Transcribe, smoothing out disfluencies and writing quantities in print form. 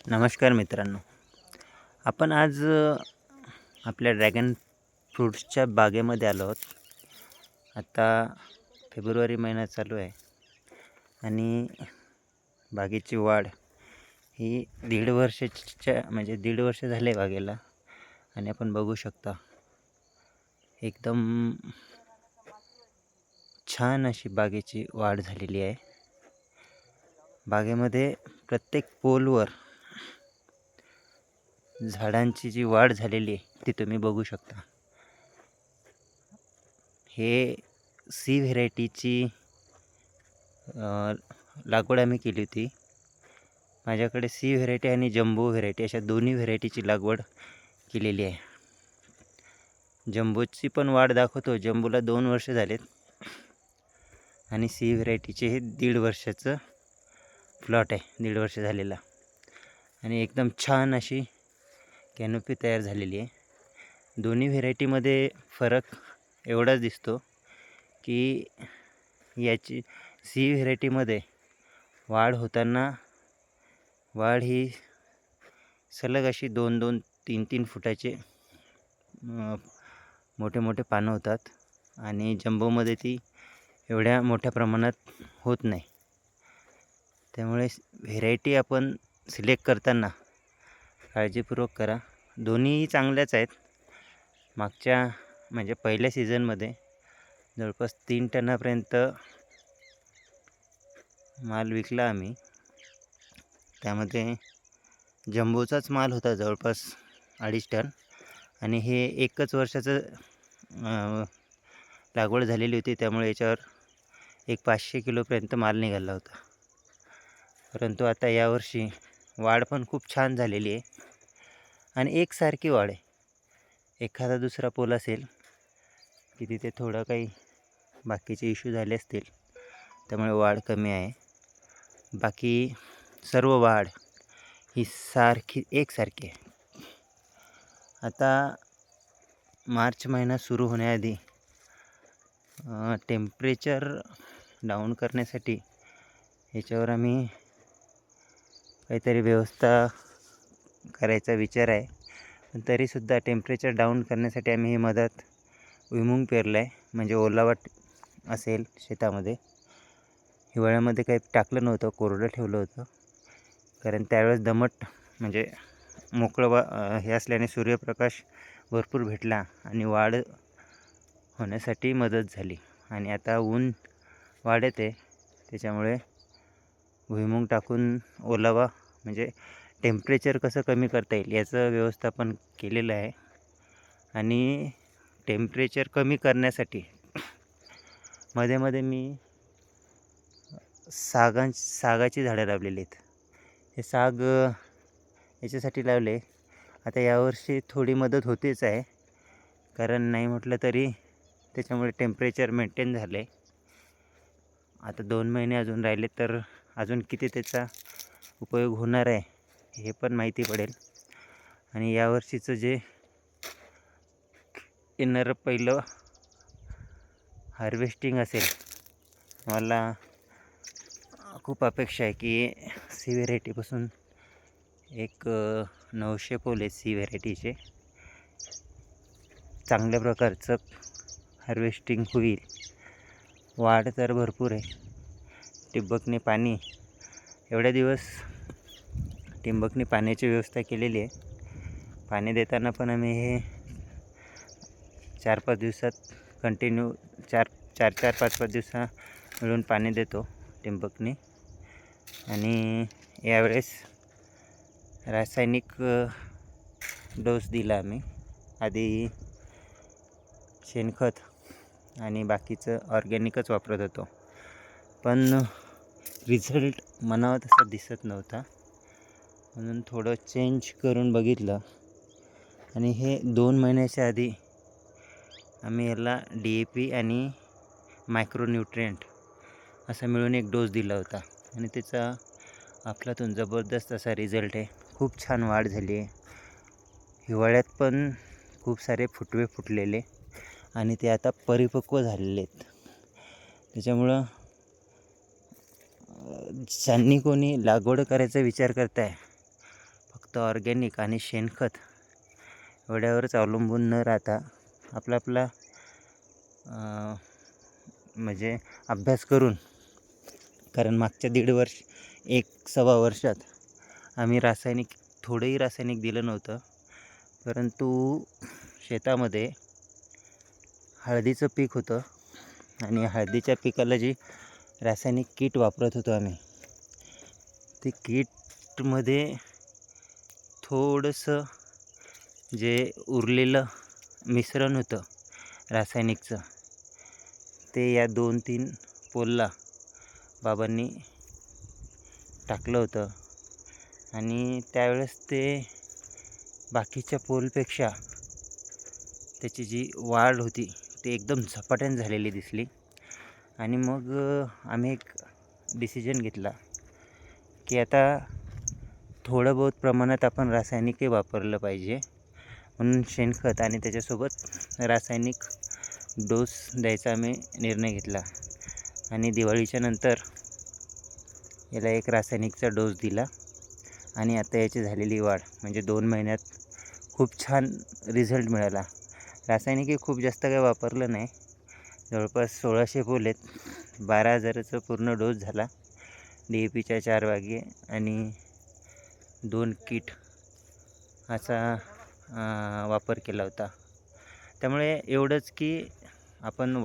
नमस्कार मित्रांनो. आपण आज आपल्या ड्रॅगन फ्रूट्सच्या बागेमध्ये आलो आहोत. आता फेब्रुवारी महिना चालू आहे आणि बागेची वाढ ही 1.5 वर्षाच्या म्हणजे 1.5 वर्ष झाले बागेला आणि आपण बघू शकता एकदम छान अशी बागेची वाढ झालेली आहे. बागेमध्ये प्रत्येक पोलवर झाडांची जी वाढ झालेली आहे ती तुम्ही बघू शकता. हे सी व्हेरायटीची लागवड आम्ही केली होती. माझ्याकडे सी व्हेरायटी आणि जम्बो व्हेरायटी अशा दोन्ही व्हेरायटीची लागवड केलेली आहे. जम्बोची पण वाढ दाखवतो. जम्बोला 2 वर्ष झालेत आणि सी व्हेरायटीचे हे 1.5 वर्षाचं प्लॉट आहे, 1.5 वर्ष झालेला आणि एकदम छान अशी कॅनोपी तयार झालेली आहे. दोन्ही व्हेरायटीमध्ये फरक एवढाच दिसतो की याची सी व्हेरायटीमध्ये वाढ होताना वाढ ही सलग अशी 2-2, 3-3 फुटाचे मोठे मोठे पानं होतात आणि जम्बोमध्ये ती एवढ्या मोठ्या प्रमाणात होत नाही. त्यामुळे व्हेरायटी आपण सिलेक्ट करताना काळजीपूर्वक करा. दोन्हीही चांगल्याच आहेत. मागच्या म्हणजे पहिल्या सीझनमध्ये जवळपास 3 टनापर्यंत माल विकला आम्ही. त्यामध्ये जम्बोचाच माल होता जवळपास 2.5 टन आणि हे 1च वर्षाचं लागवड झालेली होती. त्यामुळे याच्यावर 500 किलोपर्यंत माल निघाला होता. परंतु आता यावर्षी वाढ पण खूप छान झालेली आहे आणि एकसारखी वाढ आहे. एखादा दुसरा पोल असेल की तिथे थोडं काही बाकीचे इश्यू झाले असतील, त्यामुळे वाढ कमी आहे. बाकी सर्व वाढ ही सारखी एकसारखी आहे. आता मार्च महिना सुरू होण्याआधी टेम्परेचर डाऊन करण्यासाठी याच्यावर आम्ही काहीतरी व्यवस्था करायचा विचार आहे. पण तरीसुद्धा टेम्परेचर डाऊन करण्यासाठी आम्ही हे मधात भुईमूग पेरला आहे. म्हणजे ओलावा असेल शेतामध्ये. हिवाळ्यामध्ये काही टाकलं नव्हतं, कोरडं ठेवलं होतं. कारण त्यावेळेस दमट म्हणजे मोकळं हे असल्याने सूर्यप्रकाश भरपूर भेटला आणि वाढ होण्यासाठी मदत झाली. आणि आता ऊन वाढत आहे, त्याच्यामुळे भुईमूग टाकून ओलावा म्हणजे टेम्परेचर कसं कमी करता येईल याचं व्यवस्थापन केलेलं आहे. आणि टेम्परेचर कमी करण्यासाठी मध्ये मध्ये मी सागाची झाडं लावलेली आहेत. हे साग याच्यासाठी लावले. आता यावर्षी थोडी मदत होतेच आहे, कारण नाही म्हटलं तरी त्याच्यामुळे टेम्परेचर मेंटेन झालं आहे. आता 2 महिने अजून राहिले तर अजून किती त्याचा उपयोग होणार आहे हे पण माहिती पडेल. आणि यावर्षीचं जे येणारं पहिलं हार्वेस्टिंग असेल, मला खूप अपेक्षा आहे की सी व्हेरायटीपासून एक 900 पोल आहेत सी व्हेरायटीचे. चांगल्या प्रकारचं हार्वेस्टिंग होईल. वाढ तर भरपूर आहे. ठिबकने पाणी एवढ्या दिवस ठिबकने पाण्याची व्यवस्था केलेली आहे. पाणी देताना पण आम्ही हे 4-5 दिवसात कंटिन्यू 4-5 दिवसा मिळून पाणी देतो ठिबकने. आणि यावेळेस रासायनिक डोस दिला आम्ही. आधी शेणखत आणि बाकीचं ऑर्गॅनिकच वापरत होतो, पण रिझल्ट म्हणावा तसा दिसत नव्हता. म्हणून थोडं चेंज करून बघितलं आणि हे 2 महिन्याच्या आधी आम्ही याला DAP आणि मायक्रोन्यूट्रिएंट असा मिळून एक डोस दिला होता आणि त्याचा आपल्यातून जबरदस्त असा रिझल्ट आहे. खूप छान वाढ झाली आहे. हिवाळ्यात पण खूप सारे फुटवे फुटलेले आणि ते आता परिपक्व झालेले आहेत. त्याच्यामुळं ज्यांनी कोणी लागवड करायचा विचार करताय फक्त ऑर्गॅनिक आणि शेणखत एवढ्यावरच अवलंबून न राहता आपला म्हणजे अभ्यास करून, कारण मागच्या 1.5 वर्ष 1-1.25 वर्षात आम्ही थोडंही रासायनिक दिलं नव्हतं. परंतु शेतामध्ये हळदीचं पीक होतं आणि हळदीच्या पिकाला जी रासायनिक कीट वापरत होतो आम्ही, ते कीटमध्ये थोडंसं जे उरलेलं मिश्रण होतं रासायनिकचं, ते या 2-3 पोलला बाबांनी टाकलं होतं आणि त्यावेळेस ते बाकीच्या पोलपेक्षा त्याची जी वाढ होती ती एकदम झपाट्याने झालेली दिसली. आणि मग आम्ही एक डिसिजन घेतला की आता थोडं बहुत प्रमाणात आपण रासायनिकही वापरलं पाहिजे. म्हणून शेणखत आणि त्याच्यासोबत रासायनिक डोस द्यायचा आम्ही निर्णय घेतला आणि दिवाळीच्या नंतर याला एक रासायनिकचा डोस दिला. आणि आता याची झालेली वाढ म्हणजे 2 महिन्यात खूप छान रिझल्ट मिळाला. रासायनिकही खूप जास्त काही वापरलं नाही. जवळपास 1600 पोल आहेत. 12,000चा पूर्ण डोस झाला. DAPच्या 4 बागे आणि 2 किट असा वापर केला होता. त्यामुळे एवढंच की आपण